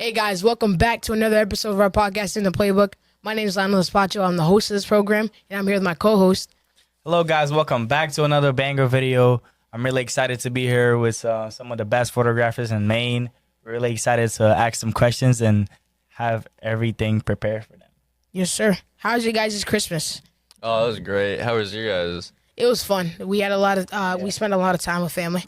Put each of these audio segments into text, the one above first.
Hey guys, welcome back to another episode of our podcast in the Playbook. My name is Lionel Espacho. I'm the host of this program, and I'm here with my co-host. Hello guys, welcome back to another banger video. I'm really excited to be here with some of the best photographers in Maine. Really excited to ask some questions and have everything prepared for them. Yes, sir. How's your guys' Christmas? Oh, that was great. How was your guys'? It was fun. We had a lot of we spent a lot of time with family.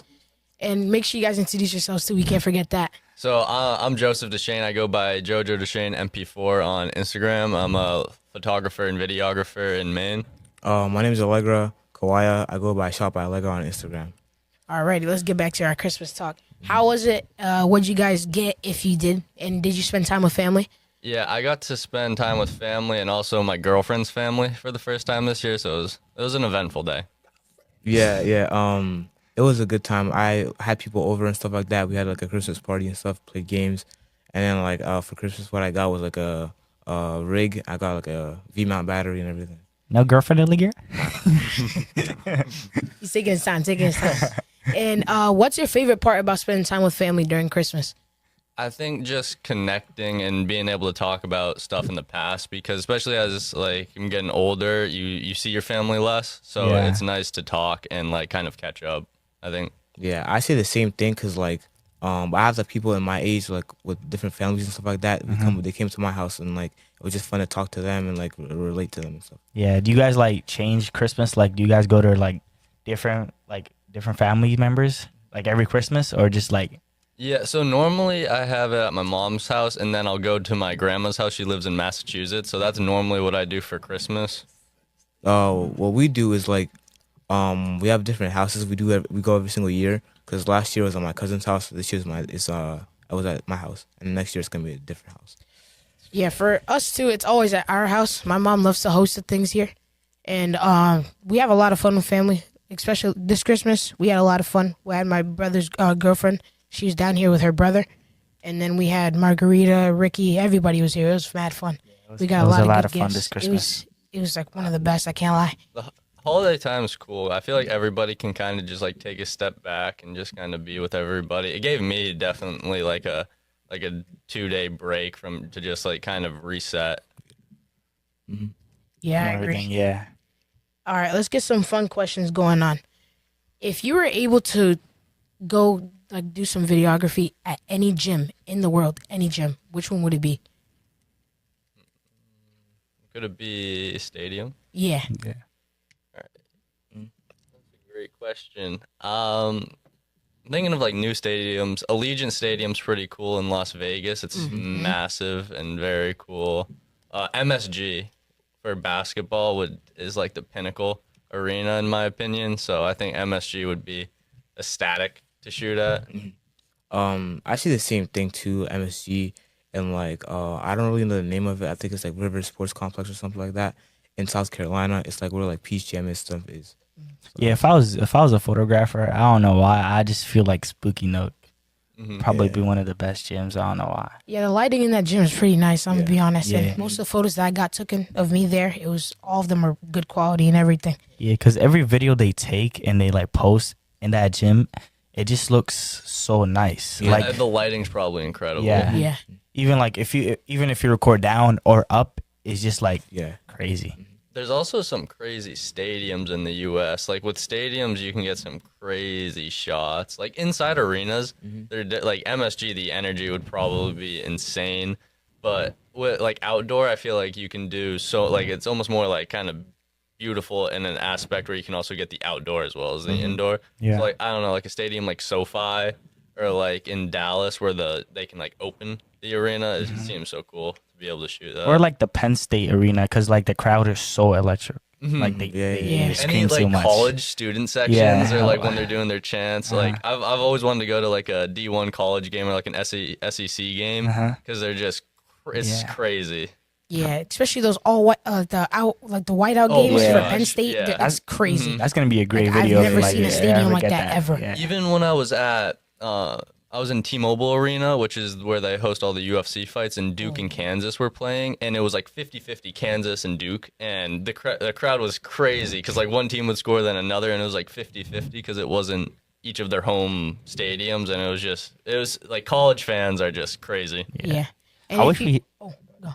And make sure you guys introduce yourselves too. We can't forget that. So I'm Joseph Deschenes. I go by Jojo Deschenes MP4 on Instagram. I'm a photographer and videographer in Maine. My name is Allegra Kawaya. I go by Shop by Allegra on Instagram. Alrighty, let's get back to our Christmas talk. How was it? What'd you guys get, if you did? And did you spend time with family? Yeah, I got to spend time with family and also my girlfriend's family for the first time this year, so it was an eventful day. Yeah. It was a good time. I had people over and stuff like that. We had like a Christmas party and stuff, played games. And then like for Christmas, what I got was like a rig. I got like a V-mount battery and everything. No girlfriend, Allegra? He's taking his time, And what's your favorite part about spending time with family during Christmas? I think just connecting and being able to talk about stuff in the past, because especially as like I'm getting older, you see your family less, so it's nice to talk and like kind of catch up, I think. Yeah, I say the same thing because like I have like people in my age like with different families and stuff like that. They came to my house and like it was just fun to talk to them and like relate to them and stuff. Yeah, do you guys like change Christmas? Like do you guys go to like different family members like every Christmas or just like? Yeah, so normally I have it at my mom's house, and then I'll go to my grandma's house. She lives in Massachusetts, so that's normally what I do for Christmas. What we do is like we have different houses. We go every single year because last year was at my cousin's house. This year's I was at my house, and next year it's gonna be a different house. Yeah, for us too, it's always at our house. My mom loves to host the things here, and we have a lot of fun with family. Especially this Christmas, we had a lot of fun. We had my brother's girlfriend. She was down here with her brother, and then we had Margarita, Ricky. Everybody was here. It was mad fun. We got a lot of good fun gifts. this Christmas. It was like one of the best. I can't lie. The holiday time is cool. I feel like everybody can kind of just like take a step back and just kind of be with everybody. It gave me definitely like a 2-day break to just like kind of reset. Mm-hmm. Yeah, I agree. Yeah. All right, let's get some fun questions going on. If you were able to go like do some videography at any gym in the world, any gym, which one would it be? Could it be a stadium? Yeah. All right. That's a great question. I'm thinking of like new stadiums. Allegiant Stadium's pretty cool in Las Vegas. It's massive and very cool. MSG for basketball is like the pinnacle arena in my opinion. So I think MSG would be ecstatic to shoot at. I see the same thing too, MSG, and like I don't really know the name of it. I think it's like River Sports Complex or something like that in South Carolina. It's like where like Peach Jam and stuff is. So, Yeah, if I was a photographer, I don't know why. I just feel like Spooky Nook probably be one of the best gyms. I don't know why. Yeah, the lighting in that gym is pretty nice, I'm gonna be honest. Yeah. And most of the photos that I got taken of me there, all of them are good quality and everything. Yeah, because every video they take and they like post in that gym, it just looks so nice. Yeah. Like The lighting's probably incredible. Yeah. even if you record down or up, it's just like yeah. crazy. There's also some crazy stadiums in the U.S. Like with stadiums, you can get some crazy shots. Like inside arenas, like MSG, the energy would probably be insane. But with like outdoor, I feel like you can do like it's almost more like kind of beautiful in an aspect where you can also get the outdoor as well as the indoor. Yeah. So like I don't know, like a stadium like SoFi or like in Dallas where they can like open the arena. It seems so cool to be able to shoot that. Or like the Penn State arena, because like the crowd is so electric. Like they Yeah. scream Any so like much. college student sections Yeah. or like when they're doing their chants. Like I've always wanted to go to like a D1 college game or like an SEC game because they're just it's crazy. Yeah, especially those all white, the whiteout Oh games my for gosh, Penn State. yeah. That's crazy. That's gonna be a great Like, I've video. never if, seen a if stadium ever like get that ever. Yeah. Even when I was at I was in T-Mobile Arena, which is where they host all the UFC fights, and Duke and Kansas were playing, and it was like 50-50 Kansas and Duke, and the crowd was crazy because like one team would score then another, and it was like 50-50 because it wasn't each of their home stadiums, and it was like college fans are just crazy. Yeah. And I if wish you, we. Oh, go.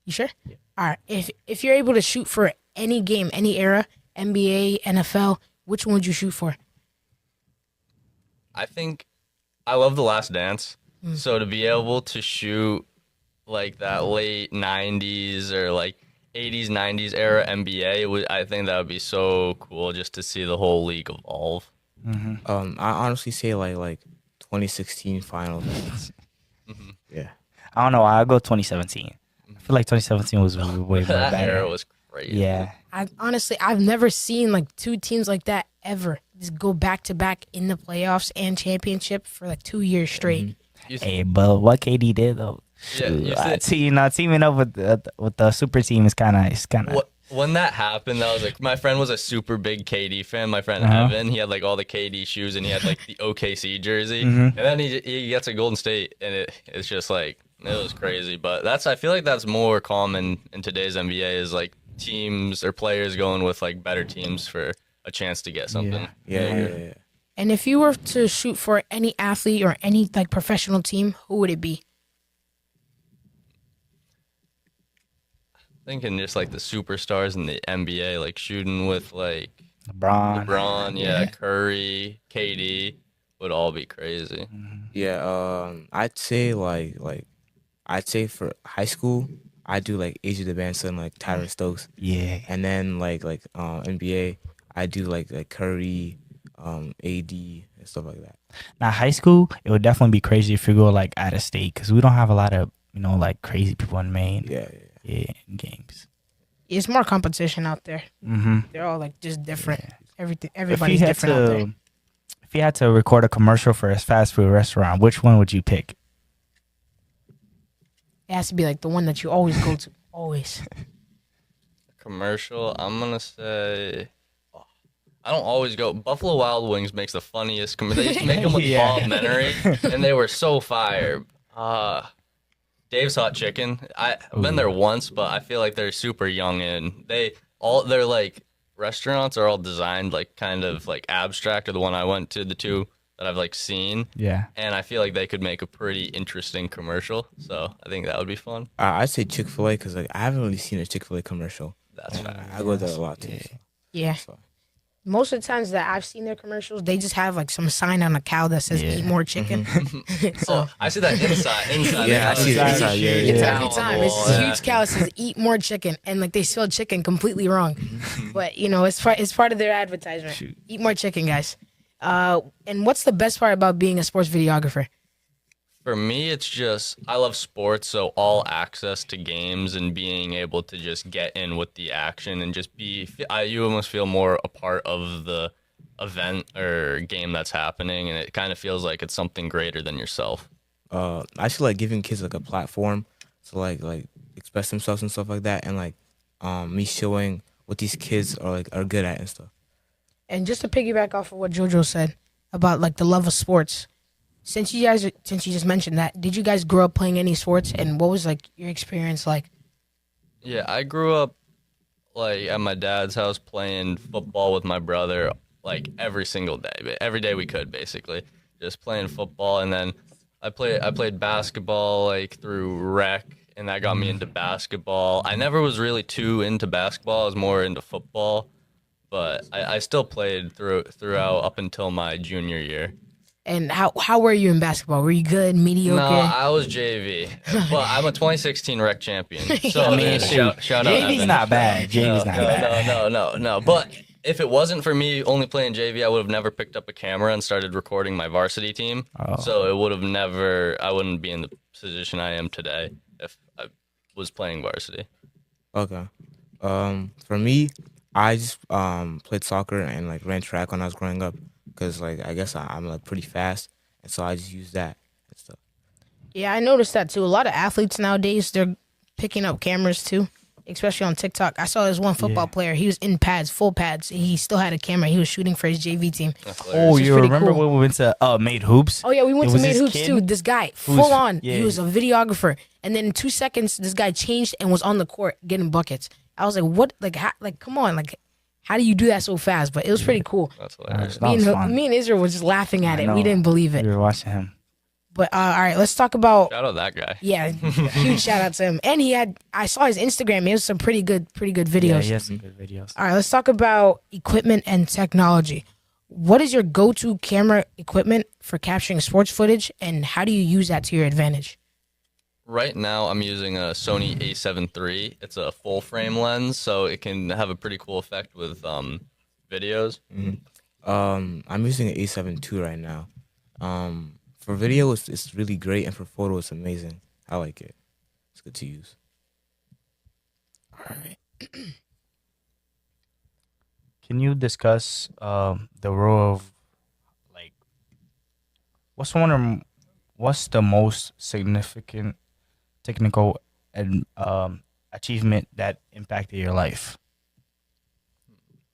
You sure? All right. If you're able to shoot for any game, any era, NBA, NFL, which one would you shoot for? I think I love The Last Dance. So to be able to shoot like that late 90s or like 80s, 90s era NBA, I think that would be so cool just to see the whole league evolve. I honestly say like 2016 finals. Yeah. I don't know. I'll go 2017. I feel like 2017 was way more That better. era was crazy. Yeah. I've never seen like two teams like that ever just go back to back in the playoffs and championship for like 2 years straight. You Hey, but what KD did though, Yeah, you shoot, said- teaming up with the super team is kind of. When that happened, that was like my friend was a super big KD fan. My friend Uh-huh. Evan, he had like all the KD shoes and he had like the OKC jersey, Mm-hmm. and then he gets a Golden State, and it's just like it was crazy. But I feel like that's more common in today's NBA is like teams or players going with like better teams for a chance to get something. Yeah. And if you were to shoot for any athlete or any like professional team, who would it be? Thinking just like the superstars in the NBA, like shooting with like LeBron. yeah, Curry, KD would all be crazy. Yeah. I'd say I'd say for high school, I do like Asia DeBanson, like Tyron Stokes, Yeah. and then like NBA, I do like Curry, AD and stuff like that. Now high school, it would definitely be crazy if you go like out of state because we don't have a lot of like crazy people in Maine. Yeah. In games. It's more competition out there. Mm-hmm. They're all like just different. If Everybody's you had different out there. if you had to record a commercial for a fast food restaurant, which one would you pick? It has to be like the one that you always go to. Always. Commercial, I'm gonna say. I don't always go. Buffalo Wild Wings makes the funniest. They used to make them with Yeah. Bob Menery, and they were so fire. Dave's Hot Chicken. I've been there once, but I feel like they're super young and their like restaurants are all designed like kind of like abstract. Or the one I went to, the two that I've like seen, Yeah. and I feel like they could make a pretty interesting commercial. So I think that would be fun. I'd say Chick-fil-A because like I haven't really seen a Chick-fil-A commercial. That's fine. I go there a lot too. so. Yeah. So. Most of the times that I've seen their commercials, they just have like some sign on a cow that says "Eat more chicken." So I see that inside. Yeah, I see that inside. Yeah, It's yeah. every time. It's this huge cow that says "Eat more chicken," and like they spell chicken completely wrong. But it's part of their advertisement. Eat more chicken, guys. And what's the best part about being a sports videographer? For me, it's just I love sports, so all access to games and being able to just get in with the action and just you almost feel more a part of the event or game that's happening, and it kind of feels like it's something greater than yourself. I feel like giving kids like a platform to like express themselves and stuff like that, and like me showing what these kids are good at and stuff. And just to piggyback off of what Jojo said about like the love of sports, since you just mentioned that, did you guys grow up playing any sports, and what was like your experience like? Yeah, I grew up like at my dad's house playing football with my brother like every single day, every day we could basically just playing football, and then I played basketball like through rec, and that got me into basketball. I never was really too into basketball; I was more into football, but I still played throughout up until my junior year. And how were you in basketball? Were you good, mediocre? No, I was JV, but I'm a 2016 rec champion. So I mean, shout out. JV's Evan. not bad. JV's not bad. No. But if it wasn't for me only playing JV, I would have never picked up a camera and started recording my varsity team. Oh. So it would have I wouldn't be in the position I am today if I was playing varsity. Okay. For me, I just played soccer and like ran track when I was growing up because like I guess I'm like pretty fast, and so I just use that and stuff. Yeah, I noticed that too. A lot of athletes nowadays, they're picking up cameras too, especially on TikTok. I saw this one football player. He was in pads, full pads. He still had a camera. He was shooting for his JV team. Oh, Which is you pretty remember cool. when we went to Made Hoops? Oh yeah, we went It to was Made this Hoops kid too. This guy, who was- full on, yeah. he was a videographer. And then in 2 seconds, this guy changed and was on the court getting buckets. I was like, what? Like, come on, like, how do you do that so fast? But it was pretty cool. That's hilarious. That was fun. Me and Israel were just laughing at I it. know. We didn't believe it. We were watching him. But all right, let's talk about Shout out that guy. yeah, huge shout out to him. And I saw his Instagram. It was some pretty good videos. Yeah, he has some good videos. All right, let's talk about equipment and technology. What is your go-to camera equipment for capturing sports footage, and how do you use that to your advantage? Right now, I'm using a Sony A7 III. It's a full frame lens, so it can have a pretty cool effect with videos. I'm using an A7 II right now. For video, it's really great, and for photo, it's amazing. I like it. It's good to use. All right. Can you discuss the role of like what's the most significant technical and achievement that impacted your life?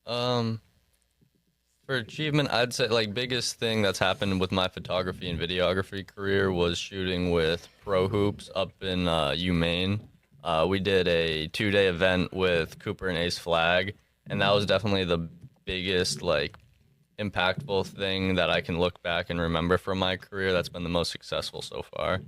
For achievement, I'd say like biggest thing that's happened with my photography and videography career was shooting with Pro Hoops up in UMaine. We did a 2-day event with Cooper and Ace Flag, and that was definitely the biggest like impactful thing that I can look back and remember from my career. That's been the most successful so far.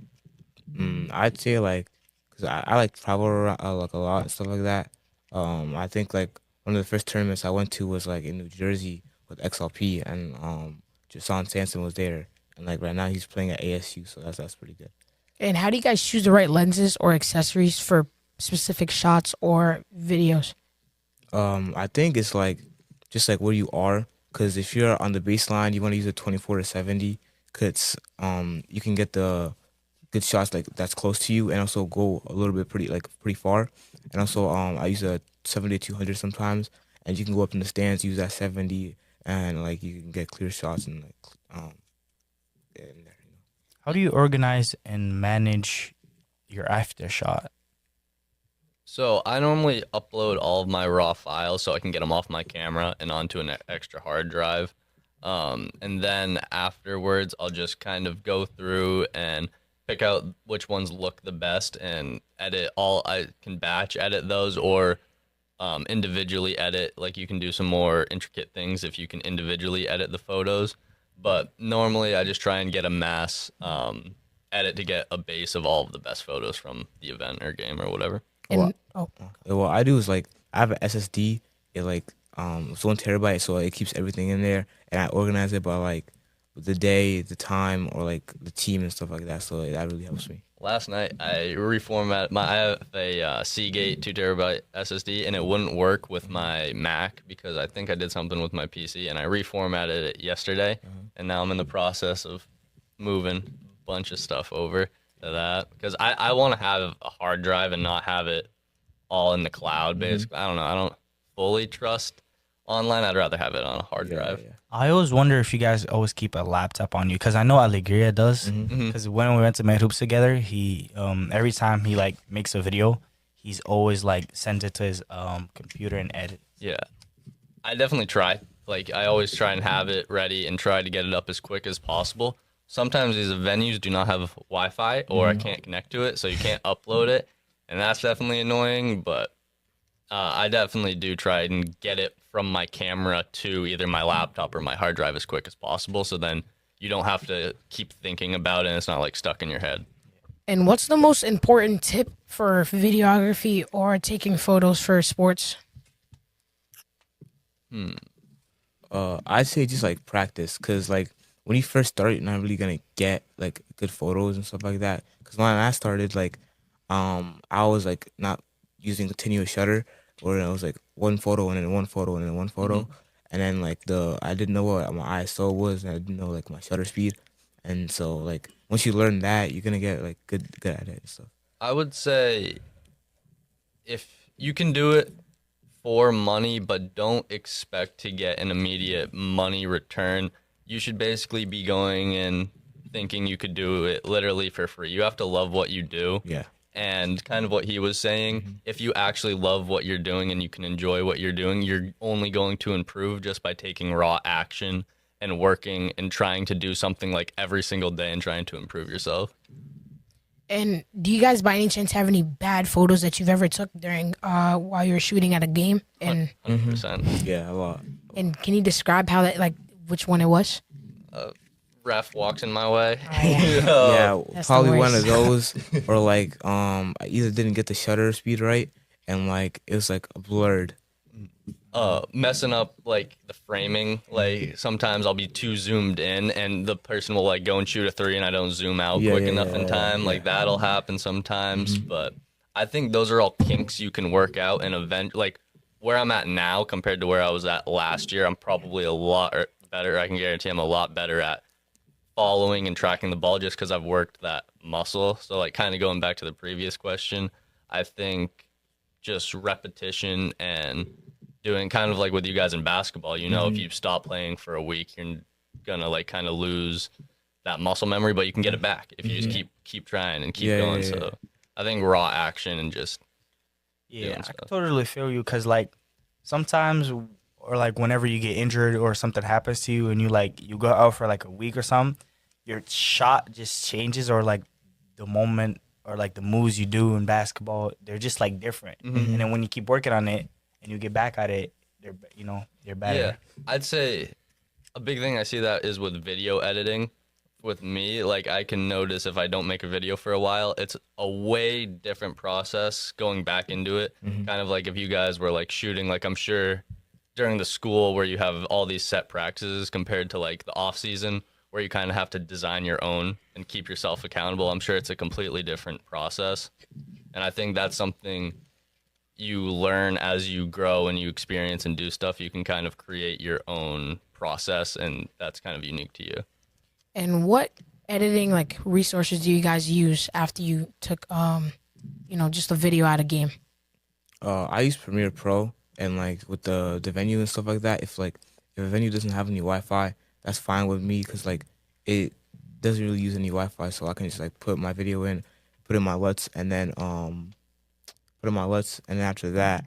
I'd say like, cause I like travel around, like a lot and stuff like that. I think like one of the first tournaments I went to was like in New Jersey with XLP, and Jason Sanson was there, and like right now he's playing at ASU, so that's pretty good. And how do you guys choose the right lenses or accessories for specific shots or videos? I think it's like just like where you are, because if you're on the baseline, you want to use a 24-70, cause you can get the good shots like that's close to you, and also go a little bit pretty far. And also I use a 70-200 sometimes, and you can go up in the stands, use that 70, and like you can get clear shots and like in there. How do you organize and manage your after shot? So I normally upload all of my raw files so I can get them off my camera and onto an extra hard drive. And then afterwards, I'll just kind of go through and pick out which ones look the best and edit all. I can batch edit those or individually edit. Like you can do some more intricate things if you can individually edit the photos. But normally I just try and get a mass edit to get a base of all of the best photos from the event or game or whatever. And What I do is like I have an SSD. It like it's 1 terabyte, so it keeps everything in there, and I organize it by like the day, the time, or like the team and stuff like that. So that really helps me. Last night I reformatted I have a Seagate 2 terabyte SSD, and it wouldn't work with my Mac because I think I did something with my PC, and I reformatted it yesterday, and now I'm in the process of moving a bunch of stuff over to that because I want to have a hard drive and not have it all in the cloud. Basically, I don't know. I don't fully trust online. I'd rather have it on a hard drive. Yeah. I always wonder if you guys always keep a laptop on you, because I know Allegra does. Because when we went to Mad Hoops together, he every time he like makes a video, he's always like sends it to his computer and edit. Yeah, I definitely try. Like I always try and have it ready and try to get it up as quick as possible. Sometimes these venues do not have Wi-Fi or I can't connect to it, so you can't upload it, and that's definitely annoying. But I definitely do try and get it from my camera to either my laptop or my hard drive as quick as possible, so then you don't have to keep thinking about it and it's not like stuck in your head. And what's the most important tip for videography or taking photos for sports? I'd say just like practice, cause like when you first start, you're not really gonna get like good photos and stuff like that. Cause when I started, like, I was like not using continuous shutter, or it was like one photo and then one photo and then one photo, and then like I didn't know what my ISO was, and I didn't know like my shutter speed, and so like once you learn that, you're gonna get like good at it and stuff. I would say if you can do it for money, but don't expect to get an immediate money return, you should basically be going in thinking you could do it literally for free. You have to love what you do. Yeah. And kind of what he was saying, if you actually love what you're doing and you can enjoy what you're doing, you're only going to improve just by taking raw action and working and trying to do something like every single day and trying to improve yourself. And do you guys by any chance have any bad photos that you've ever took during while you were shooting at a game? And 100%. Yeah, a lot. and can you describe how that, like, which one it was? Ref walks in my way. Oh, yeah. Oh, Yeah, That's probably the one of worst. those, or like I either didn't get the shutter speed right, and like it was like blurred. messing up like the framing. Like sometimes I'll be too zoomed in, and the person will like go and shoot a three, and I don't zoom out Yeah, quick yeah, enough yeah, in time. yeah. Like that'll happen sometimes, but I think those are all kinks you can work out and event. Like where I'm at now compared to where I was at last year, I'm probably a lot better. I can guarantee I'm a lot better at following and tracking the ball just because I've worked that muscle. So like kind of going back to the previous question, I think just repetition and doing kind of like with you guys in basketball, you know, if you stop playing for a week, you're gonna like kind of lose that muscle memory, but you can get it back if you just keep trying and keep Yeah, going. yeah, yeah. So I think raw action and just Yeah, doing I stuff. totally feel you because like sometimes or like whenever you get injured or something happens to you and you go out for like a week or something, your shot just changes or like the moment or like the moves you do in basketball, they're just like different. And then when you keep working on it and you get back at it, they're better. Yeah, I'd say a big thing I see that is with video editing. With me, like I can notice if I don't make a video for a while, it's a way different process going back into it. Kind of like if you guys were like shooting, like I'm sure during the school where you have all these set practices compared to like the off season where you kind of have to design your own and keep yourself accountable. I'm sure it's a completely different process. And I think that's something you learn as you grow and you experience and do stuff. You can kind of create your own process, and that's kind of unique to you. And what editing like resources do you guys use after you took just a video out of game? I use Premiere Pro, and like with the venue and stuff like that. If a venue doesn't have any Wi-Fi, that's fine with me because like it doesn't really use any Wi-Fi, so I can just like put my video in, put in my LUTs, and then after that,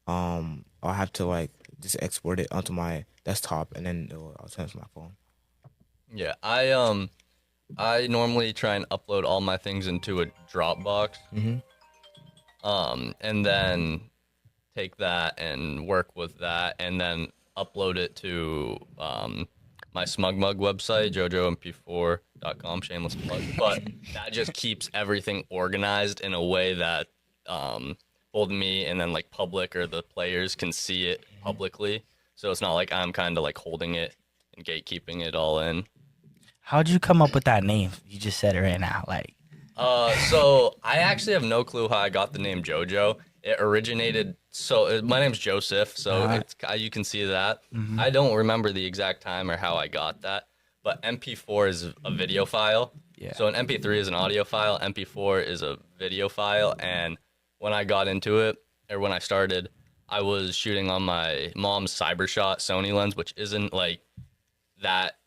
I'll have to like just export it onto my desktop, and then I'll send it to my phone. Yeah, I normally try and upload all my things into a Dropbox. And then take that and work with that, and then upload it to my SmugMug website, jojomp4.com, shameless plug. But that just keeps everything organized in a way that both me and then like public or the players can see it publicly. So it's not like I'm kind of like holding it and gatekeeping it all in. How'd you come up with that name? You just said it right now. Like, So I actually have no clue how I got the name Jojo. It originated. My name's Joseph, so it's you can see that. I don't remember the exact time or how I got that, but MP4 is a video file. Yeah. So an MP3 is an audio file. MP4 is a video file, and when I got into it, or when I started, I was shooting on my mom's CyberShot Sony lens, which isn't like that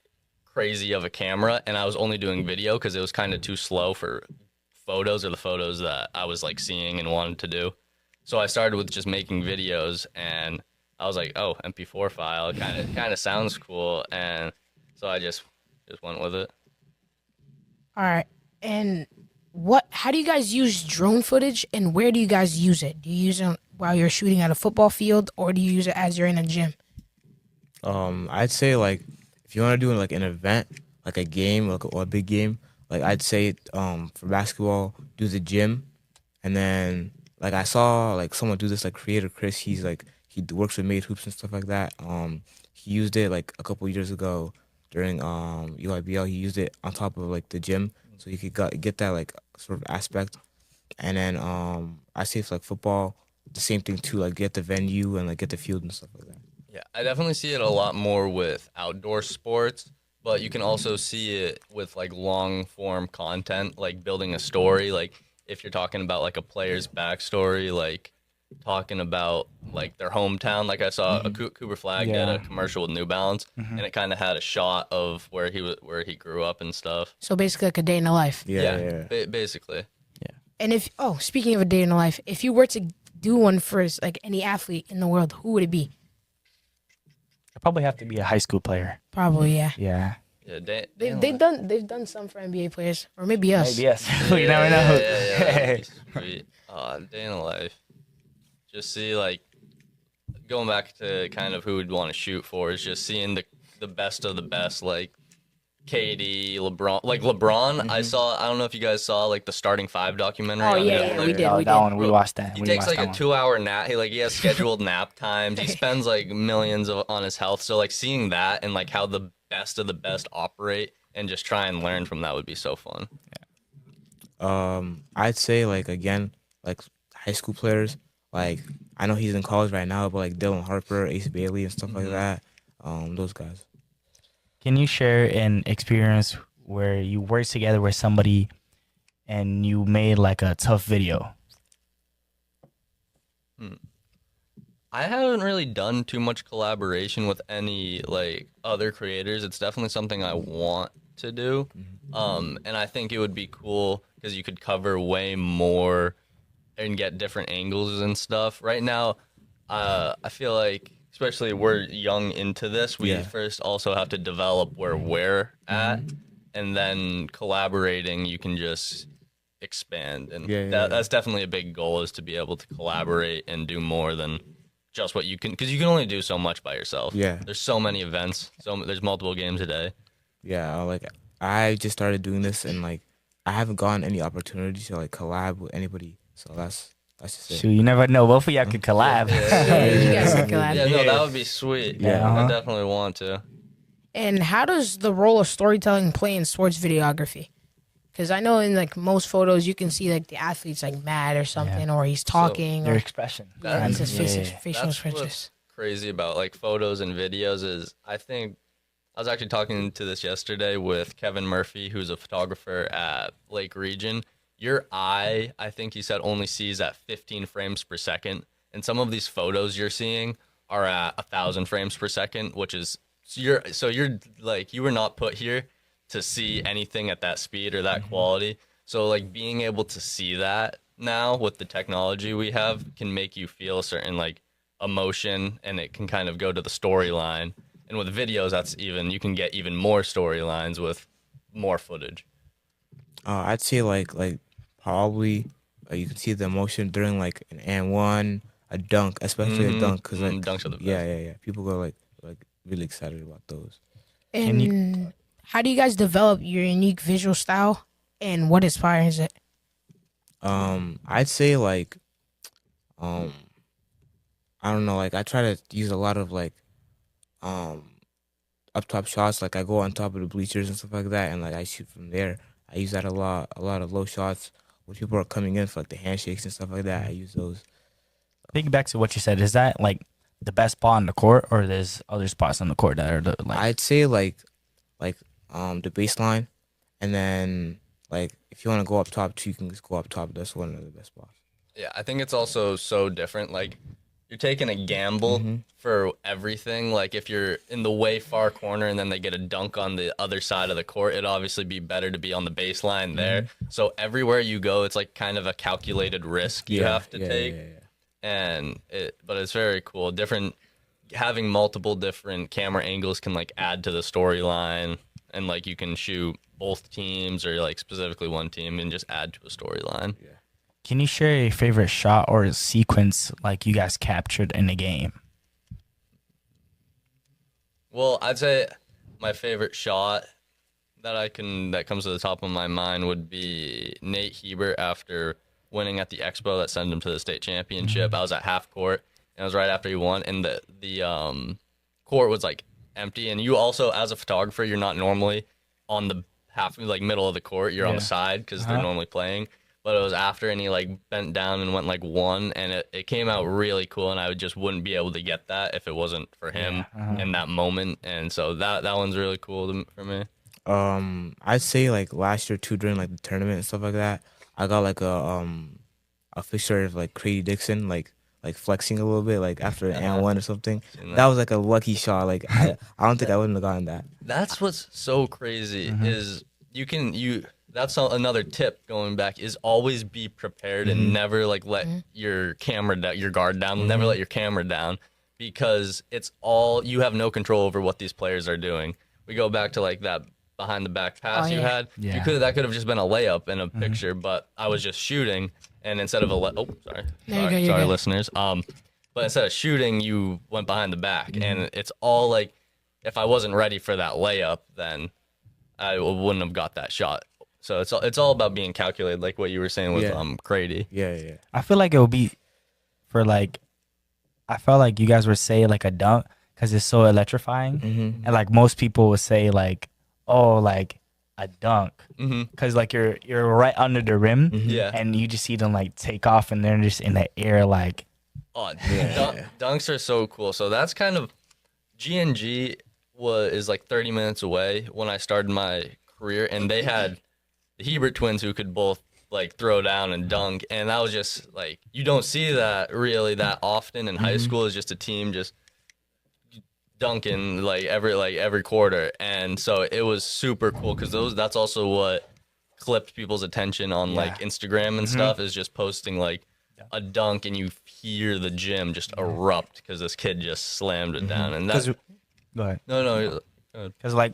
crazy of a camera, and I was only doing video because it was kind of too slow for photos or the photos that I was like seeing and wanted to do. So I started with just making videos, and I was like, oh, MP4 file kind of sounds cool, and so I just went with it. All right. And how do you guys use drone footage, and where do you guys use it? Do you use it while you're shooting at a football field, or do you use it as you're in a gym? I'd say like if you want to do like an event, like a game, or a big game, like I'd say for basketball, do the gym, and then like I saw like someone do this, like Creator Chris. He works with Made Hoops and stuff like that. He used it like a couple years ago during UIBL. He used it on top of like the gym, so you could get that like sort of aspect. And then I say for like football, the same thing too. Like get the venue and like get the field and stuff like that. Yeah, I definitely see it a lot more with outdoor sports, but you can also see it with like long form content, like building a story. Like if you're talking about like a player's backstory, like talking about like their hometown. Like I saw a Cooper Flag did a commercial with New Balance, and it kind of had a shot of where he grew up and stuff. So basically like a day in the life. Yeah. Basically. And speaking of a day in the life, if you were to do one for like any athlete in the world, who would it be? I probably have to be a high school player. Probably, yeah. Yeah. Yeah, They've done some for NBA players, or maybe us. Maybe yes. We never know. that'd be sweet. Day in the life. Just see, like, going back to kind of who we'd want to shoot for is just seeing the best of the best, like KD, LeBron. Like LeBron, I don't know if you guys saw like the Starting Five documentary. Oh on yeah, Netflix. we did. Oh, We that did. one we watched that. He We takes watched like that a 2-hour nap. He has scheduled nap times. He spends like millions on his health. So like seeing that and like how the best of the best operate and just try and learn from that would be so fun. I'd say like again, like high school players. Like I know he's in college right now, but like Dylan Harper, Ace Bailey, and stuff like that. Those guys. Can you share an experience where you worked together with somebody and you made like a tough video? I haven't really done too much collaboration with any like other creators. It's definitely something I want to do. And I think it would be cool because you could cover way more and get different angles and stuff. Right now, I feel like, especially we're young into this, we first also have to develop where we're at, and then collaborating, you can just expand. And that's definitely a big goal, is to be able to collaborate and do more than just what you can, because you can only do so much by yourself. Yeah. There's so many events, there's multiple games a day. Yeah, like I just started doing this, and like I haven't gotten any opportunity to like collab with anybody. So that's just it. Shoot, you never know. Both of y'all could collab. Yeah, you guys can collab. Yeah, no, that would be sweet. Yeah. I definitely want to. And how does the role of storytelling play in sports videography? Because I know in like most photos you can see like the athlete's like mad or something, or he's talking, Their or expression. it's his facial That's expressions. what's crazy about like photos and videos is, I think I was actually talking to this yesterday with Kevin Murphy, who's a photographer at Lake Region. Your eye, I think he said, only sees at 15 frames per second. And some of these photos you're seeing are at 1,000 frames per second, which is, you're like, you were not put here to see anything at that speed or that quality. So like being able to see that now with the technology we have can make you feel a certain like emotion, and it can kind of go to the storyline. And with videos, you can get even more storylines with more footage. I'd say like probably you can see the emotion during like an and one, a dunk, especially a dunk, because like dunks are the best. yeah. People go like really excited about those. And how do you guys develop your unique visual style, and what inspires it? I'd say like I don't know, like I try to use a lot of like up top shots. Like I go on top of the bleachers and stuff like that, and like I shoot from there. I use that a lot of low shots when people are coming in for like the handshakes and stuff like that. I use those. Piggyback to what you said, is that like the best spot on the court, or there's other spots on the court that are like? I'd say like the baseline, and then like if you want to go up top too, you can just go up top. That's one of the best spots. Yeah, I think it's also so different. Like, you're taking a gamble for everything. Like, if you're in the way far corner and then they get a dunk on the other side of the court, it'd obviously be better to be on the baseline there. So everywhere you go, it's like kind of a calculated risk you have to take. But it's very cool. Having multiple different camera angles can like add to the storyline, and like you can shoot both teams or like specifically one team and just add to a storyline. Yeah. Can you share a favorite shot or a sequence like you guys captured in the game? Well, I'd say my favorite shot that comes to the top of my mind would be Nate Hebert after winning at the Expo that sent him to the state championship. I was at half court, and it was right after he won, and the court was like empty. And you also, as a photographer, you're not normally on the middle of the court. You're on the side because they're normally playing. But it was after, and he like bent down and went like one, and it came out really cool, and I just wouldn't be able to get that if it wasn't for him in that moment. And so that one's really cool for me. I'd say like last year too, during like the tournament and stuff like that, I got like a picture of like Grady Dixon like flexing a little bit like after an and one or something. That was like a lucky shot. Like I don't think I wouldn't have gotten that. That's what's so crazy is that's another tip going back, is always be prepared and never like let your guard down. Never let your camera down, because you have no control over what these players are doing. We go back to like that behind the back pass you yeah. had. Yeah. That could have just been a layup in a picture, but I was just shooting, and instead of sorry, you're good. listeners. But instead of shooting, you went behind the back, and it's all like, if I wasn't ready for that layup, then I wouldn't have got that shot. So it's all about being calculated, like what you were saying with Crady. Yeah. I feel like it would be for like, I felt like you guys would say like a dunk because it's so electrifying, and like most people would say like, oh, like a dunk, because like you're right under the rim, Yeah. and you just see them like take off and they're just in the air like. Oh, dunks are so cool. So that's kind of G&G is like 30 minutes away when I started my career, and they had the Hebert twins who could both like throw down and dunk, and that was just like, you don't see that really that often in high school. Is just a team just dunking like every quarter, and so it was super cool because that's also what clipped people's attention on like Instagram and stuff, is just posting like a dunk and you hear the gym just erupt because this kid just slammed it down. And that's Go ahead. no Because like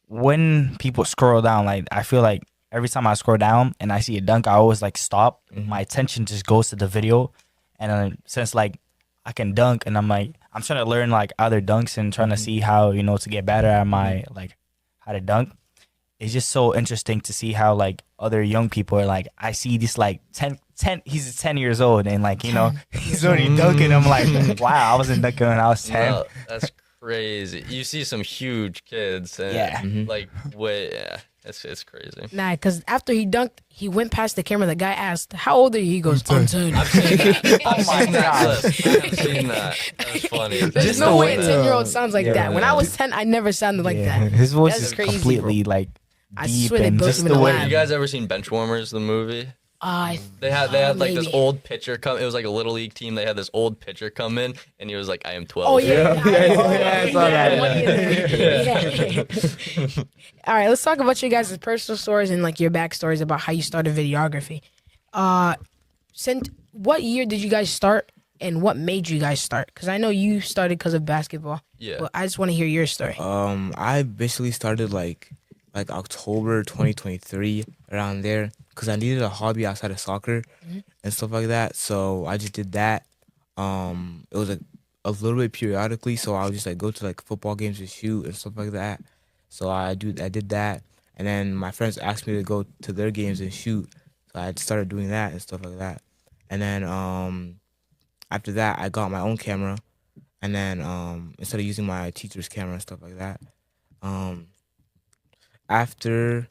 when people scroll down, like I feel like every time I scroll down and I see a dunk, I always like stop. My attention just goes to the video, and since like I can dunk, and I'm trying to learn like other dunks and trying to see how to get better at my like how to dunk. It's just so interesting to see how like other young people are like, I see this like 10 he's 10 years old and like he's already dunking. I'm like, wow, I wasn't dunking when I was 10. no, that's crazy. You see some huge kids and like it's crazy. Nah, because after he dunked, he went past the camera. The guy asked, "How old are you?" He goes, "I'm 10." I've seen that. Oh my God. I've seen that. That's funny. There's Just no the way a way- 10-year-old sounds like that. When I was 10, I never sounded like that. His voice That's is crazy, completely like I deep swear they and built just him in the the way lab. You guys ever seen Benchwarmers, the movie? They had like this maybe. old pitcher come. It was like a little league team. They had this old pitcher come in, and he was like, "I am 12." Oh yeah, I saw that. Money in there. Yeah. All right, let's talk about you guys' personal stories and like your backstories about how you started videography. Since what year did you guys start, and what made you guys start? Because I know you started because of basketball. Yeah. But I just want to hear your story. I basically started like October 2023, around there, because I needed a hobby outside of soccer and stuff like that. So I just did that. It was like a little bit periodically, so I would just like go to like football games and shoot and stuff like that. So I did that, and then my friends asked me to go to their games and shoot, so I started doing that and stuff like that. And then after that, I got my own camera, and then instead of using my teacher's camera and stuff like that. After a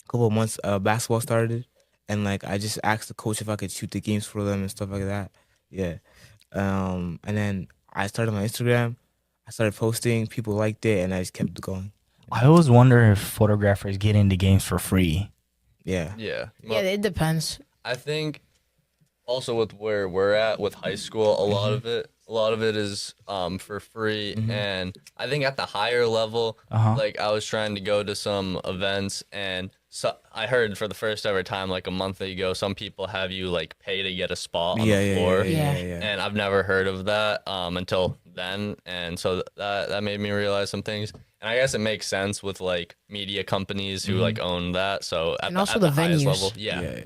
couple of months, basketball started, and like I just asked the coach if I could shoot the games for them and stuff like that. Yeah. And then I started my Instagram. I started posting. People liked it, and I just kept going. I always wonder if photographers get into games for free. Yeah. Yeah. Yeah, it depends. I think also with where we're at with high school, a lot of it is for free, and I think at the higher level, like I was trying to go to some events, and so I heard for the first ever time like a month ago, some people have you like pay to get a spot on the floor, Yeah. and I've never heard of that until then, and so that made me realize some things. And I guess it makes sense with like media companies who like own that. So And also the highest venues. level,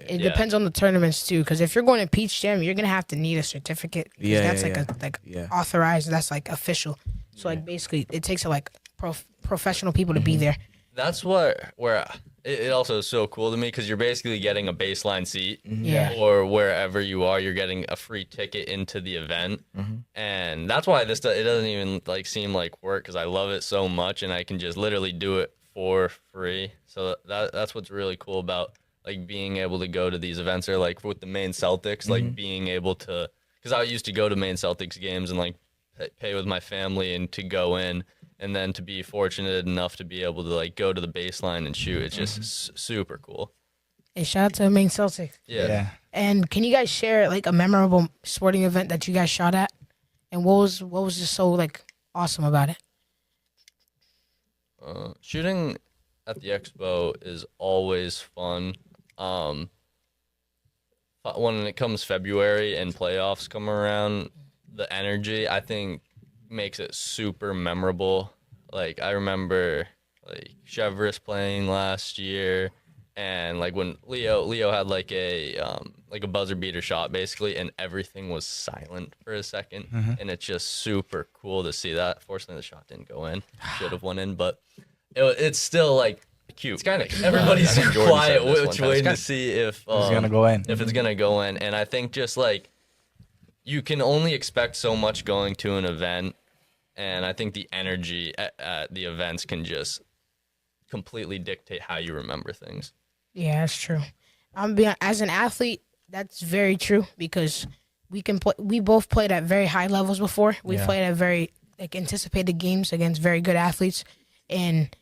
It depends on the tournaments too, because if you're going to Peach Jam, you're gonna have to need a certificate. That's authorized. That's like official. So like basically, it takes like professional people to be there. That's where it also is so cool to me, because you're basically getting a baseline seat, Yeah. or wherever you are, you're getting a free ticket into the event, and that's why it doesn't even like seem like work, because I love it so much, and I can just literally do it for free. So that's what's really cool about like being able to go to these events, or like with the Maine Celtics, like being able to, because I used to go to Maine Celtics games and like pay with my family and to go in. And then to be fortunate enough to be able to like go to the baseline and shoot, it's just super cool. Hey, shout out to Maine Celtics. Yeah. And can you guys share like a memorable sporting event that you guys shot at, and what was just so like awesome about it? Shooting at the expo is always fun. When it comes February and playoffs come around, the energy I think makes it super memorable. Like I remember like Chevrolet playing last year, and like when Leo had like a buzzer beater shot basically, and everything was silent for a second, and it's just super cool to see that. Fortunately, the shot didn't go in; should have went in, but it's still like cute. It's kind of everybody's quiet, which waiting to see if It's gonna go in. if it's gonna go in, and I think just like you can only expect so much going to an event, and I think the energy at the events can just completely dictate how you remember things. Yeah, that's true. As an athlete, that's very true because we can play. We both played at very high levels before. We Yeah. played at very like anticipated games against very good athletes, and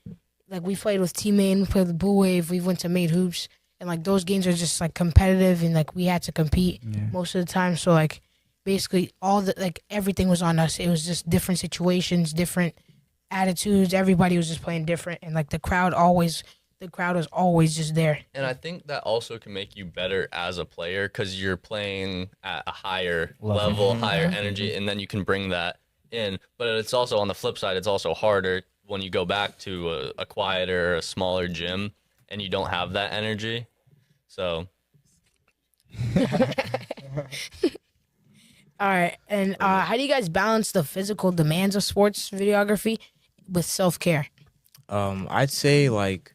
like we played with Team Maine, we played with Blue Wave, we went to Made Hoops, and like those games are just like competitive and like we had to compete most of the time. So like basically everything was on us. It was just different situations, different attitudes. Everybody was just playing different, and like the crowd was always just there. And I think that also can make you better as a player because you're playing at a higher level, higher energy, and then you can bring that in. But it's also on the flip side, it's also harder when you go back to a quieter, a smaller gym, and you don't have that energy. So All right, and how do you guys balance the physical demands of sports videography with self-care? I'd say like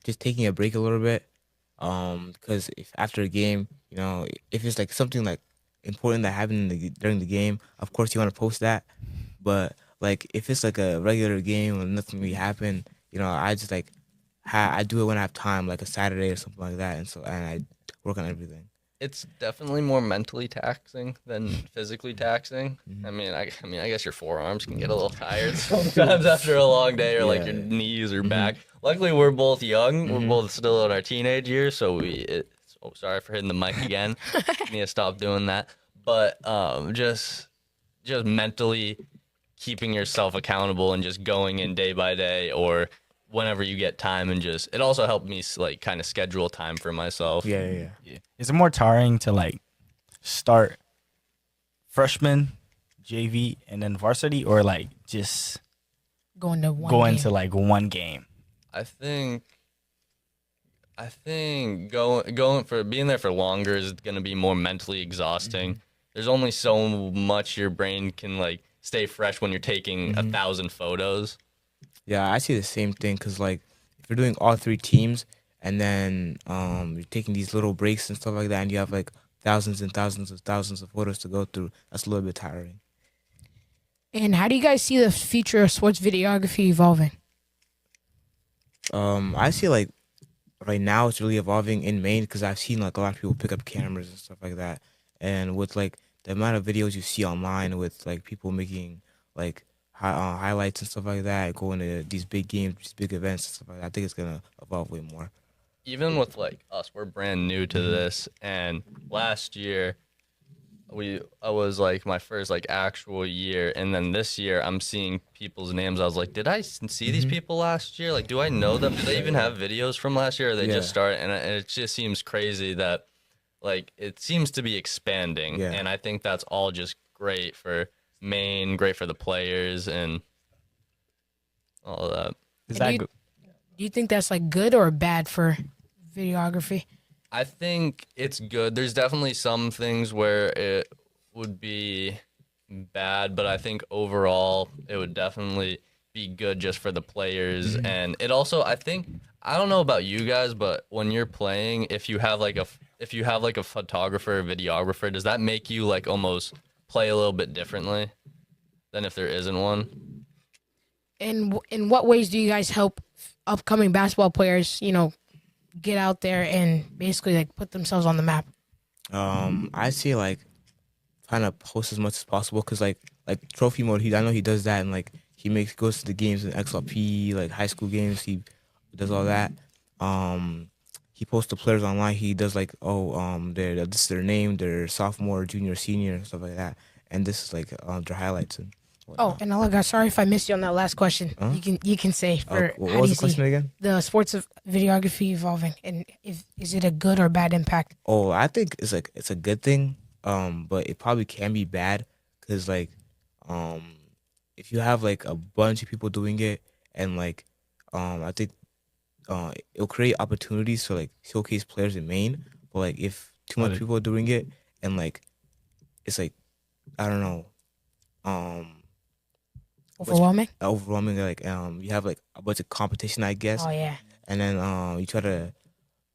just taking a break a little bit. Because if after a game, if it's like something like important that happened during the game, of course you want to post that. But like if it's like a regular game and nothing really happened, I just like I do it when I have time, like a Saturday or something like that, and I work on everything. it's definitely more mentally taxing than physically taxing. I mean, I guess your forearms can get a little tired sometimes after a long day, or like your knees or back. Luckily, we're both young. We're both still in our teenage years, so sorry for hitting the mic again. Need to stop doing that. But just mentally keeping yourself accountable and just going in day by day or whenever you get time, and just it also helped me like kind of schedule time for myself. Yeah. Is it more tiring to like start freshman, JV, and then varsity, or like just Going to one go game. into like one game? I think going for being there for longer is gonna be more mentally exhausting. There's only so much your brain can like stay fresh when you're taking 1,000 photos. Yeah, I see the same thing because like if you're doing all three teams and then you're taking these little breaks and stuff like that, and you have like thousands and thousands of photos to go through, that's a little bit tiring. And how do you guys see the future of sports videography evolving? I see like right now it's really evolving in Maine because I've seen like a lot of people pick up cameras and stuff like that, and with like the amount of videos you see online with like people making like highlights and stuff like that, going to these big games, these big events and stuff like that, I think it's gonna evolve way more. Even with like us, we're brand new to this, and last year I was like my first like actual year, and then this year I'm seeing people's names. I was like, did I see these people last year? Like, do I know them? Do they even have videos from last year? Or they just started, and it just seems crazy that like it seems to be expanding, and I think that's all just great for Maine, great for the players, and all of that. Is And that do good? you think that's like good or bad for videography? I think it's good. There's definitely some things where it would be bad, but I think overall it would definitely be good just for the players. And it also, I don't know about you guys, but when you're playing, if you have like a photographer or videographer, does that make you like almost play a little bit differently than if there isn't one? And in what ways do you guys help upcoming basketball players, get out there and basically like put themselves on the map? I see like trying to post as much as possible because like trophy mode, I know he does that, and like he goes to the games in XLP, like high school games, he does all that. He posts the players online. He does like this is their name, their sophomore, junior, senior, and stuff like that, and this is like their highlights and whatnot. Oh, and Allegra, sorry if I missed you on that last question. Huh? You can say for what how was do you the question see again? the sports of videography evolving, and is it a good or bad impact? Oh, I think it's a good thing, but it probably can be bad because like if you have like a bunch of people doing it and like I think it'll create opportunities to like showcase players in Maine. But like if too much Got it. people are doing it and like it's like I don't know, um, Overwhelming. overwhelming. Like you have like a bunch of competition, I guess, Oh yeah. and then you try to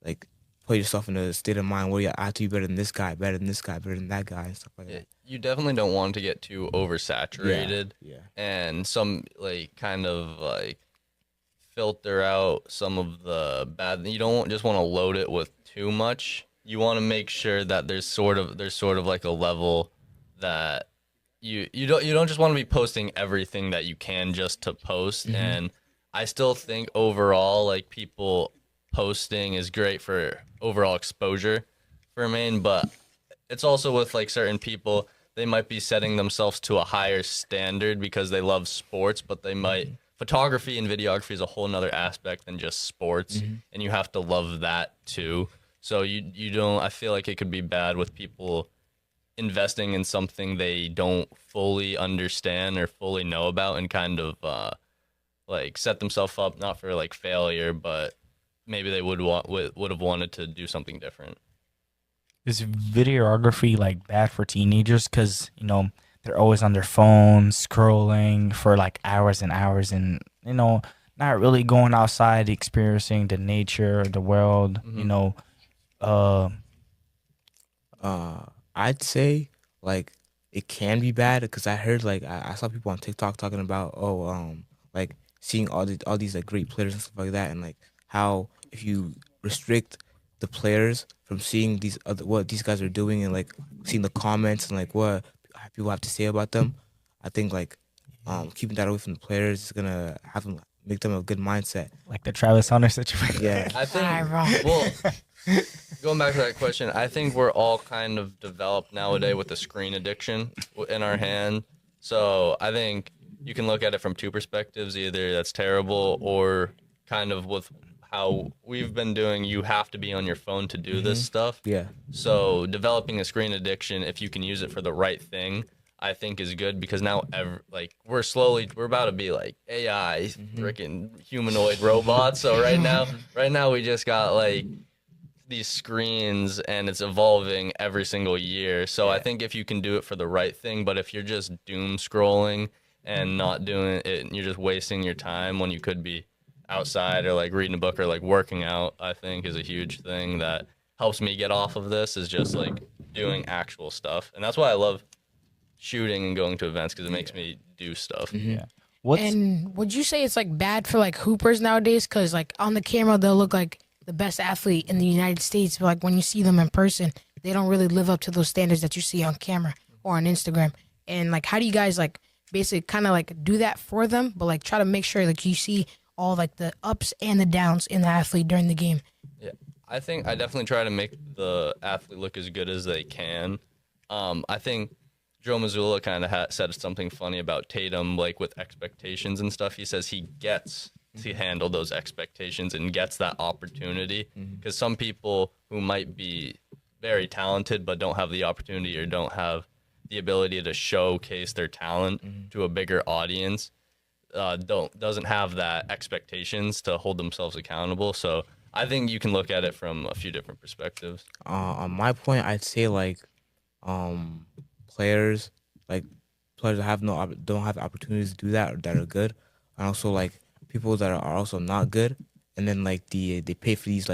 like put yourself in a state of mind where you have to be better than this guy, better than this guy, better than that guy, and stuff like that. You definitely don't want to get too oversaturated Yeah. and some like kind of like filter out some of the bad. You don't just want to load it with too much. You want to make sure that there's sort of like a level that you don't just want to be posting everything that you can just to post. And I still think overall like people posting is great for overall exposure for Maine, but it's also with like certain people, they might be setting themselves to a higher standard because they love sports, but they might photography and videography is a whole nother aspect than just sports, and you have to love that too. So you don't, I feel like it could be bad with people investing in something they don't fully understand or fully know about and kind of like set themselves up not for like failure, but maybe they would have wanted to do something different. Is videography like bad for teenagers? Because they're always on their phones scrolling for like hours and hours, and not really going outside, experiencing the nature, the world. Uh, I'd say like it can be bad because I heard like I saw people on TikTok talking about like seeing all these like great players and stuff like that, and like how if you restrict the players from seeing these other what these guys are doing and like seeing the comments and like what people have to say about them, I think like keeping that away from the players is gonna have them make them a good mindset. like the Travis Hunter situation. Yeah. I think, Viral. well, going back to that question, I think we're all kind of developed nowadays with the screen addiction in our hand. So I think you can look at it from two perspectives. Either that's terrible or kind of with how we've been doing, you have to be on your phone to do this stuff. Yeah. So developing a screen addiction, if you can use it for the right thing, I think is good because now we're about to be like AI, freaking humanoid robots. So right now we just got like these screens and it's evolving every single year. So I think if you can do it for the right thing, but if you're just doom scrolling and not doing it, and you're just wasting your time when you could be outside or like reading a book or like working out, I think is a huge thing that helps me get off of this is just like doing actual stuff. And that's why I love shooting and going to events because it makes me do stuff. Yeah. What's And would you say it's like bad for like hoopers nowadays? Because like on the camera they'll look like the best athlete in the United States, but like when you see them in person, they don't really live up to those standards that you see on camera or on Instagram. And like, how do you guys like basically kind of like do that for them, but like try to make sure like you see all like the ups and the downs in the athlete during the game? Yeah, I think I definitely try to make the athlete look as good as they can. I think Joe Mazzulla kind of said something funny about Tatum, like with expectations and stuff. He says he gets to handle those expectations and gets that opportunity because some people who might be very talented but don't have the opportunity or don't have the ability to showcase their talent to a bigger audience doesn't have that expectations to hold themselves accountable. So I think you can look at it from a few different perspectives. On my point, I'd say like players that have don't have opportunities to do that or that are good, and also like people that are also not good, and then like they pay for these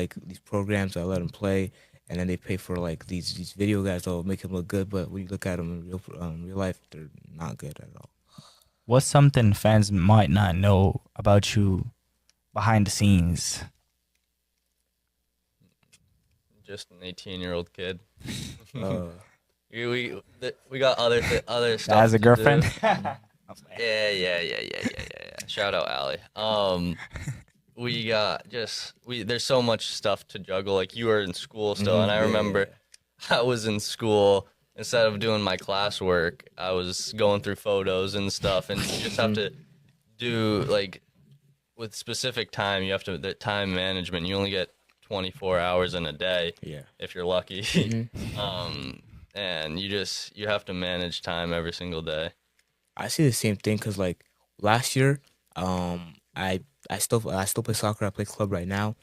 programs that let them play, and then they pay for like these video guys that'll make them look good, but when you look at them in real life, they're not good at all. what's something fans might not know about you behind the scenes? Just an 18-year-old kid. Uh, We got other stuff. As a to girlfriend? do. Yeah. Shout out Allie. We got there's so much stuff to juggle. Like you were in school still, and I remember I was in school. Instead of doing my classwork, I was going through photos and stuff, and you just have to do like with specific time. You have to the time management. You only get 24 hours in a day. Yeah. If you're lucky. And you have to manage time every single day. I see the same thing because like last year, I I still play soccer. I play club right now.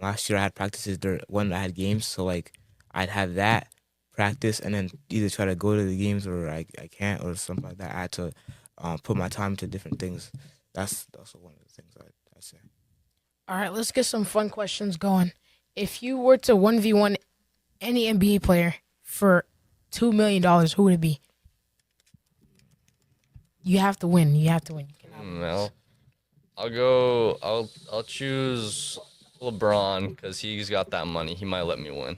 Last year I had practices when I had games, so like I'd have that practice and then either try to go to the games or I can't or something like that. I had to put my time to different things. That's also one of the things I say. All right, let's get some fun questions going. If you were to 1v1 any NBA player for $2 million, who would it be? You have to win. You have to win. You cannot lose. Well, I'll choose LeBron because he's got that money. He might let me win.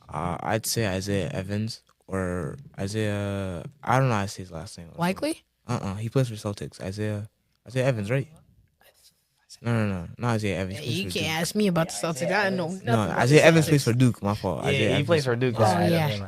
I'd say Isaiah Evans or Isaiah. I don't know how to say his last name. Likely? He plays for Celtics. Isaiah Evans, right? No, not Isaiah Evans. He plays You for can't Duke. ask me about the Celtics. I don't know nothing. No, about Isaiah the Evans Celtics. plays for Duke. My fault. Yeah, Isaiah he Evans. plays for Duke. Oh, yeah.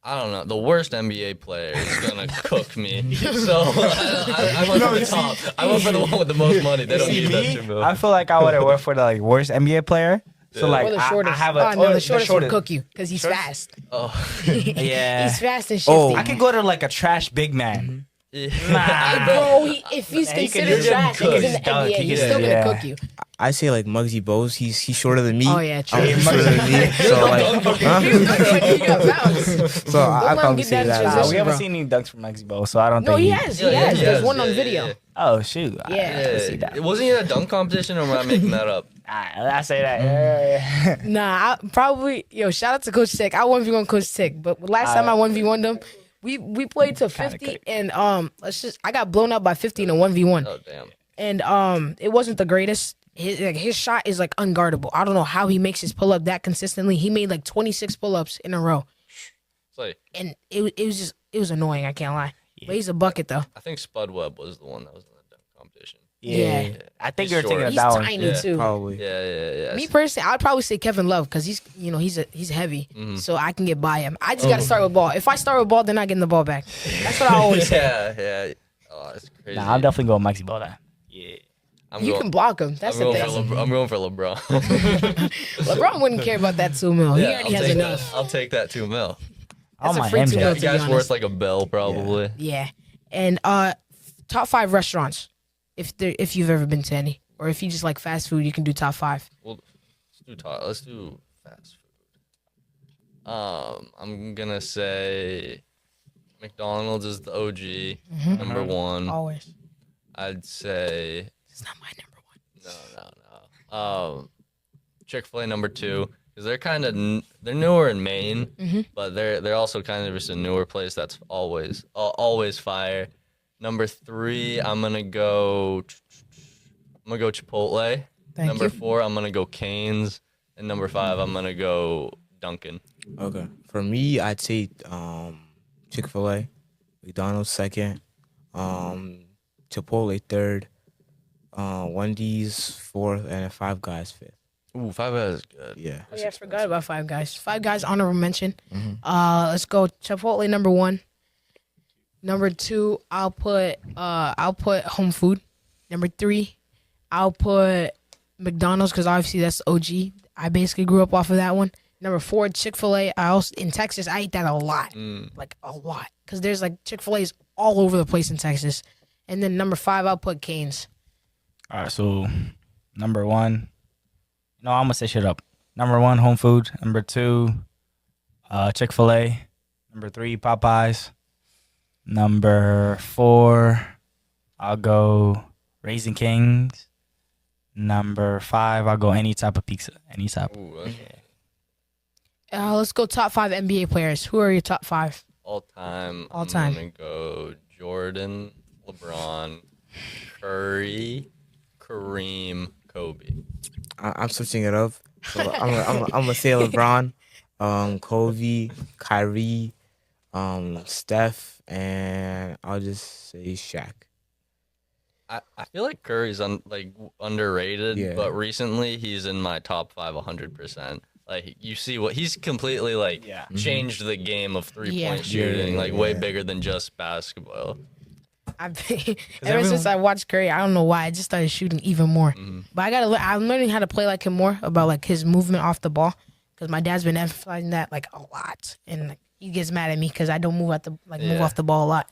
I don't know. The worst NBA player is gonna cook me. So I went for the top. I went for the one with the most money. They don't See need that me, shit, bro. I feel like I would have worked for the like worst NBA player. So Yeah. like Or the I shortest. have a the shortest would cook you because he's Shortest? fast. Oh, Yeah. He's fast and shifty. Oh. I could go to like a trash big man. yeah. Hey, bro, if he's Yeah, he can considered just trash and cook. he's in the Dunk. NBA, He he's can- still yeah. gonna cook you. I say like Muggsy Bowes. He's shorter than me. Oh, yeah, true. He's shorter than me. So like, He got bounced. so I let him probably get say that that. transition, We haven't bro. seen any dunks from Maxi Bo, so I don't No, think he has. He has. There's one on video. Oh shoot! I Yeah. see that. Wasn't he in a dunk competition, or am I making that up? I say that. Yeah. Nah, I probably shout out to Coach Tech. I 1v1 Coach Tech, but last time I 1v1 them, we played to 50 good. and I got blown up by 50 in a 1v1. Oh damn. And it wasn't the greatest. His shot is like unguardable. I don't know how he makes his pull up that consistently. He made like 26 pull ups in a row, It's like and it was annoying. I can't lie. But he's a bucket though. I think Spud Webb was the one that was in the dunk competition. Yeah. I think He's you're thinking short. of He's that one. tiny Yeah. too. Probably. Yeah. Me personally, I'd probably say Kevin Love because he's heavy, Mm-hmm. so I can get by him. I just got to start with ball. If I start with ball, then I get the ball back. That's what I always say. Yeah. Oh, it's crazy. Nah, I'm definitely going Maxi Bo then. Yeah. You can block him. That's the thing. I'm going for LeBron. LeBron wouldn't care about that $2 million. He Yeah, already has enough. I'll take that $2 million. That's Oh a my free $2 MJ. million, You to be guys honest. worth like a bell, probably. Yeah, and top 5 restaurants, if you've ever been to any, or if you just like fast food, you can do top 5. Well, let's do fast food. I'm gonna say McDonald's is the OG Mm-hmm. number one. Always. I'd say It's not my number 1. no. Chick-fil-A number 2 because they're newer in Maine, Mm-hmm. but they're also kind of just a newer place that's always fire. Number 3, I'm gonna go Chipotle. Thank Number you. 4, I'm gonna go Cane's, and number 5, I'm gonna go Dunkin'. Okay. For me, I'd say Chick-fil-A, McDonald's second, Chipotle third, Wendy's fourth, and Five Guys fifth. Ooh, Five Guys is good. Yeah. Oh, yeah, I forgot about Five Guys. Five Guys honorable mention. Let's go Chipotle number 1. Number 2, I'll put home food. Number 3, I'll put McDonald's because obviously that's the OG. I basically grew up off of that one. Number 4, Chick-fil-A. I also in Texas I eat that a lot, like a lot, because there's like Chick-fil-A's all over the place in Texas. And then number 5, I'll put Cane's. All right, so number 1. No, I'm gonna say shit up. Number 1, home food. Number 2, Chick-fil-A. Number 3, Popeyes. Number 4, I'll go Raising Kings. Number 5, I'll go any type of pizza. Any type. Ooh, that's Let's go top 5 NBA players. Who are your top 5? all time. All time. I'm gonna go Jordan, LeBron, Curry, Kareem, Kobe. I'm switching it up. So I'm gonna say LeBron, Kobe, Kyrie, Steph, and I'll just say Shaq. I feel like Curry's underrated, Yeah. but recently he's in my top 5 100%. Like you see what he's completely changed the game of 3-point Yeah. shooting, Yeah. way bigger than just basketball. Ever since I watched Curry, I don't know why, I just started shooting even more. But I'm learning how to play like him more, about like his movement off the ball, because my dad's been emphasizing that like a lot, and like, he gets mad at me because I don't move off the ball a lot.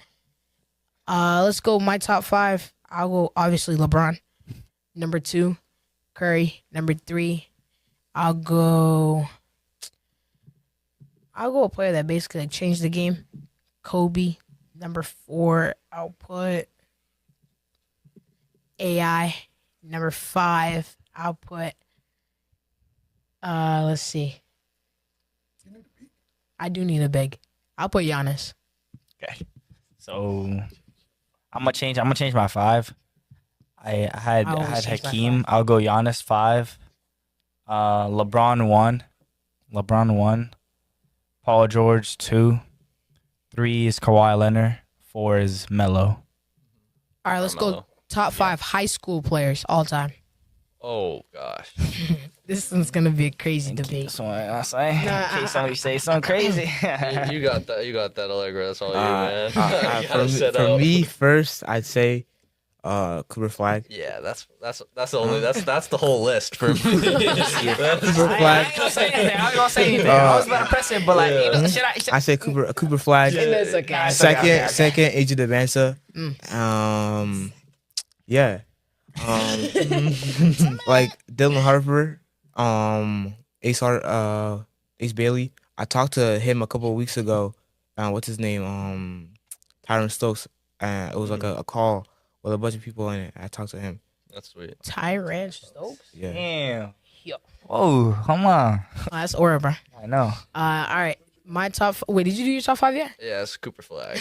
Let's go my top 5. I'll go obviously LeBron. Number 2, Curry. Number 3, I'll go a player that basically like changed the game. Kobe. Number 4, I'll put AI. Number 5, I'll put let's see. I do need a big. I'll put Giannis. Okay. So I'm gonna change my 5. I had always change my Hakeem. I'll go Giannis 5. LeBron 1. Paul George 2. 3 is Kawhi Leonard. 4 is Melo. All right, let's go Carmelo. top 5 high school players all time. Oh gosh. This one's gonna be a crazy debate. That's what I say. Nah, In case somebody say something crazy. You got that. You got that, Allegra. That's all you, man. You gotta for set for out. me, first, I'd say Cooper Flag. Yeah, that's the only that's the whole list for me. Cooper I ain't Flag. gonna say anything. I was about to press it, but like, you know, should I? I say Cooper Flag. It's okay. Nah, it's okay, okay. Second, AJ Devansa. Yeah. Like Dylan Harper, Ace Bailey. I talked to him a couple of weeks ago. What's his name? Tyron Stokes. It was like a call with a bunch of people in it. I talked to him. That's sweet. Tyrant Stokes. Yeah. Damn. Yo. Whoa, come on. Oh, that's Aura, bro. I know. All right. My top. Wait, did you do your top 5 yet? Yeah, it's Cooper Flag.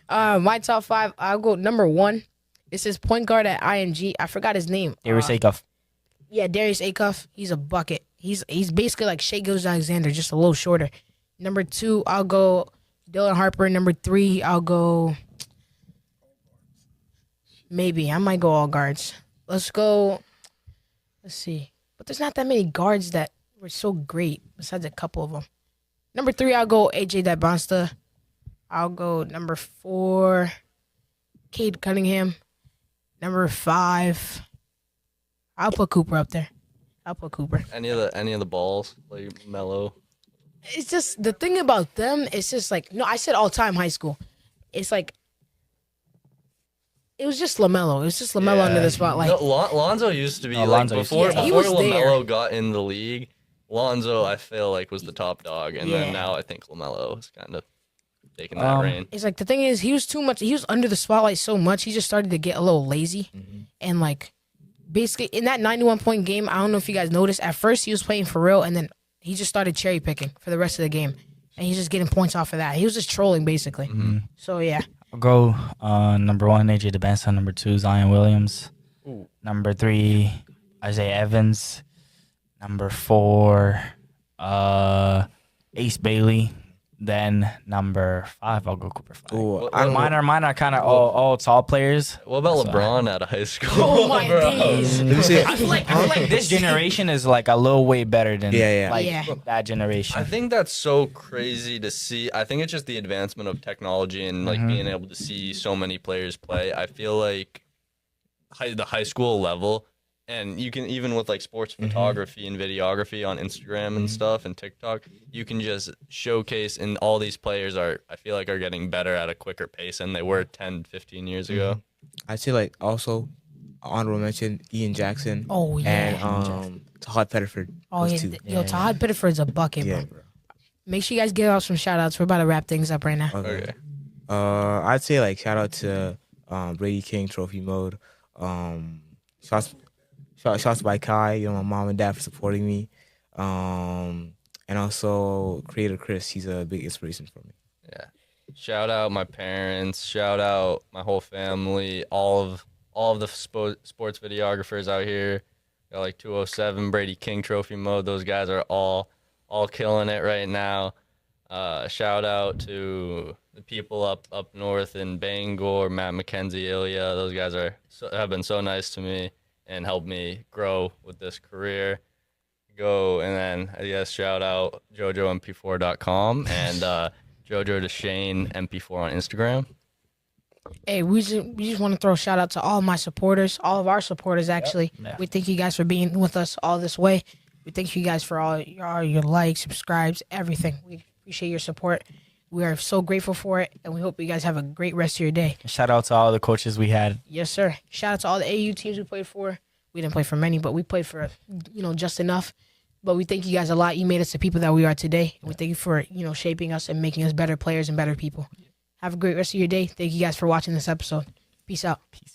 My top 5. I'll go number 1. This is point guard at IMG. I forgot his name. Darius Acuff. Yeah, Darius Acuff. He's a bucket. He's basically like Shea Gilgeous-Alexander, just a little shorter. Number 2, I'll go Dylan Harper. Number 3, I'll go. Maybe I might go all guards. Let's see. But there's not that many guards that were so great besides a couple of them. Number 3, I'll go AJ Dabonsta. I'll go number 4, Cade Cunningham. Number 5, I'll put Cooper up there. Any of the balls like Melo. It's just the thing about them. It's just like I said all time high school. It's like it was just LaMelo. It was just LaMelo under the spotlight. No, Lonzo used to be Lonzo used to be- before Yeah, he was LaMelo there. got in the league. Lonzo, I feel like, was the top dog, and Yeah. then now I think LaMelo is kind of taking that reign. It's like the thing is he was too much. He was under the spotlight so much. He just started to get a little lazy, and like basically in that 91-point game, I don't know if you guys noticed. At first he was playing for real, and then he just started cherry picking for the rest of the game, and he's just getting points off of that. He was just trolling basically. So yeah, I'll go number 1, AJ Debansa. Number 2, Zion Williams. Number 3, Isaiah Evans. Number 4, Ace Bailey. Then number 5, I'll go Cooper Flag. Ooh, Mine are kind of all tall players. What about LeBron out of high school? oh my days. Let me see. I feel like this generation is like a little way better than like Yeah. that generation. I think that's so crazy to see. I think it's just the advancement of technology and like being able to see so many players play. I feel like the high school level, and you can even with like sports photography and videography on Instagram and stuff and TikTok, you can just showcase, and all these players I feel like are getting better at a quicker pace than they were 10, 15 years ago. I'd say like also honorable mention Ian Jackson. Oh yeah. And Todd Pettiford. Oh Those yeah. two. Yo, Todd Pettiford's a bucket, Yeah, bro. bro. Make sure you guys give out some shout outs. We're about to wrap things up right now. Okay. I'd say like shout out to Brady King Trophy Mode. Shots by Kai, my mom and dad for supporting me. And also Creator Chris, he's a big inspiration for me. Yeah. Shout out my parents. Shout out my whole family. All of the sports videographers out here. Got like 207 Brady King Trophy Mode. Those guys are all killing it right now. Shout out to the people up north in Bangor, Matt McKenzie, Ilya. Those guys have been so nice to me and helped me grow with this career. And then I guess shout out JojoMP4.com and Jojo Deschenes MP4 on Instagram. Hey, we just want to throw a shout out to all my supporters, all of our supporters actually. Yeah. We thank you guys for being with us all this way. We thank you guys for all your likes, subscribes, everything. We appreciate your support. We are so grateful for it, and we hope you guys have a great rest of your day. Shout out to all the coaches we had. Yes, sir. Shout out to all the AU teams we played for. We didn't play for many, but we played for, just enough. But we thank you guys a lot. You made us the people that we are today. And we thank you for, shaping us and making us better players and better people. Have a great rest of your day. Thank you guys for watching this episode. Peace out. Peace.